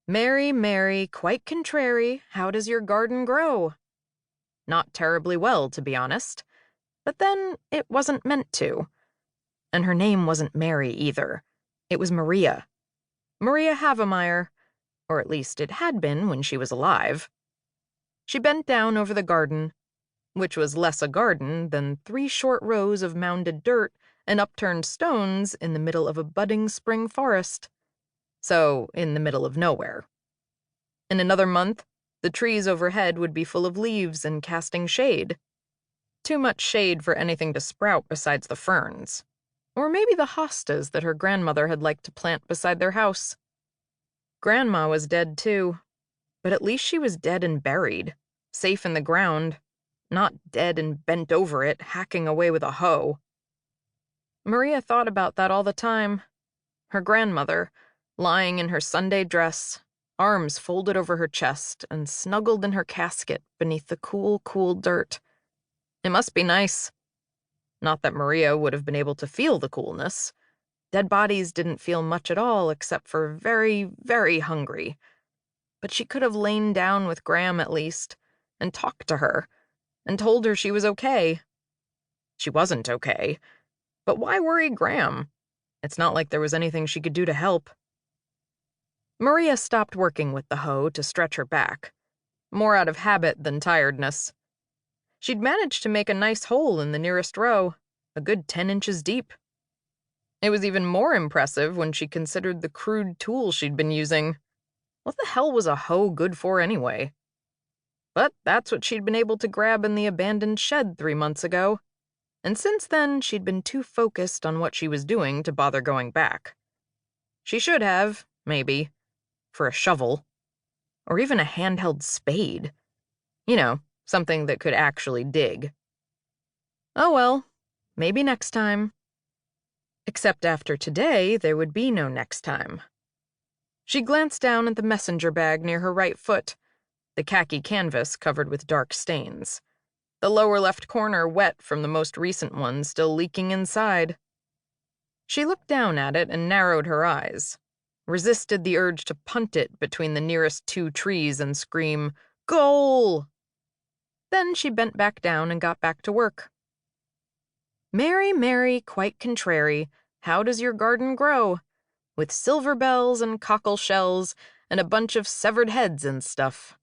Mary, Mary, quite contrary, how does your garden grow? Not terribly well, to be honest. But then it wasn't meant to. And her name wasn't Mary either. It was Maria. Maria Havemeyer, or at least it had been when she was alive. She bent down over the garden, which was less a garden than 3 short rows of mounded dirt and upturned stones in the middle of a budding spring forest. So, in the middle of nowhere. In another month, the trees overhead would be full of leaves and casting shade. Too much shade for anything to sprout besides the ferns. Or maybe the hostas that her grandmother had liked to plant beside their house. Grandma was dead too, but at least she was dead and buried, safe in the ground, not dead and bent over it, hacking away with a hoe. Maria thought about that all the time. Her grandmother, lying in her Sunday dress, arms folded over her chest and snuggled in her casket beneath the cool, cool dirt. It must be nice. Not that Maria would have been able to feel the coolness. Dead bodies didn't feel much at all except for very, very hungry. But she could have lain down with Gram at least, and talked to her, and told her she was okay. She wasn't okay. But why worry Gram? It's not like there was anything she could do to help. Maria stopped working with the hoe to stretch her back, more out of habit than tiredness. She'd managed to make a nice hole in the nearest row, a good 10 inches deep. It was even more impressive when she considered the crude tool she'd been using. What the hell was a hoe good for anyway? But that's what she'd been able to grab in the abandoned shed 3 months ago, and since then she'd been too focused on what she was doing to bother going back. She should have, maybe, for a shovel, or even a handheld spade. You know, something that could actually dig. Oh well, maybe next time. Except after today, there would be no next time. She glanced down at the messenger bag near her right foot, the khaki canvas covered with dark stains, the lower left corner wet from the most recent one still leaking inside. She looked down at it and narrowed her eyes, resisted the urge to punt it between the nearest 2 trees and scream, "Goal!" Then she bent back down and got back to work. Mary, Mary, quite contrary, how does your garden grow? With silver bells and cockle shells and a bunch of severed heads and stuff.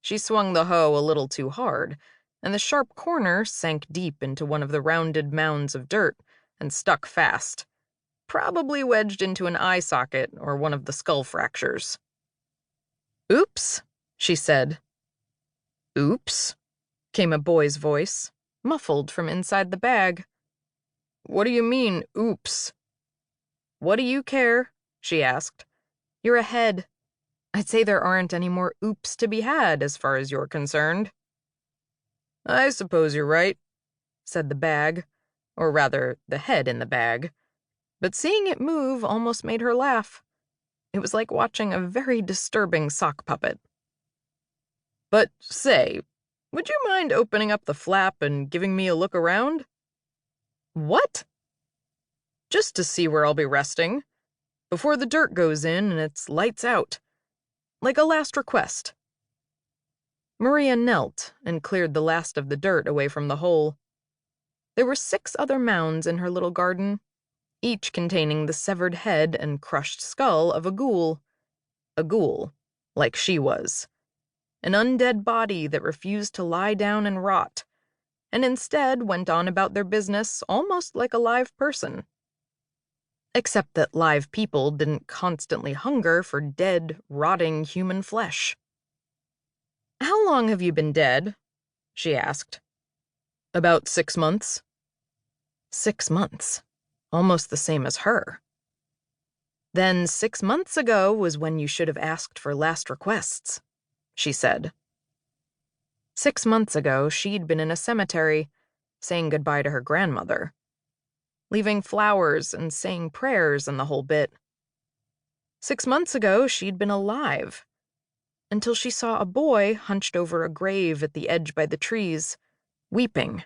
She swung the hoe a little too hard, and the sharp corner sank deep into one of the rounded mounds of dirt and stuck fast, probably wedged into an eye socket or one of the skull fractures. "Oops," she said. "Oops," came a boy's voice, muffled from inside the bag. "What do you mean, oops?" "What do you care?" she asked. "You're ahead. I'd say there aren't any more oops to be had as far as you're concerned." "I suppose you're right," said the bag, or rather, the head in the bag. But seeing it move almost made her laugh. It was like watching a very disturbing sock puppet. "But say, would you mind opening up the flap and giving me a look around?" "What?" "Just to see where I'll be resting, before the dirt goes in and it's lights out. Like a last request." Maria knelt and cleared the last of the dirt away from the hole. There were 6 other mounds in her little garden, each containing the severed head and crushed skull of a ghoul. A ghoul, like she was. An undead body that refused to lie down and rot, and instead went on about their business almost like a live person. Except that live people didn't constantly hunger for dead, rotting human flesh. "How long have you been dead?" she asked. "About 6 months." 6 months. Almost the same as her. "Then 6 months ago was when you should have asked for last requests," she said. 6 months ago, she'd been in a cemetery, saying goodbye to her grandmother, leaving flowers and saying prayers and the whole bit. 6 months ago, she'd been alive, until she saw a boy hunched over a grave at the edge by the trees, weeping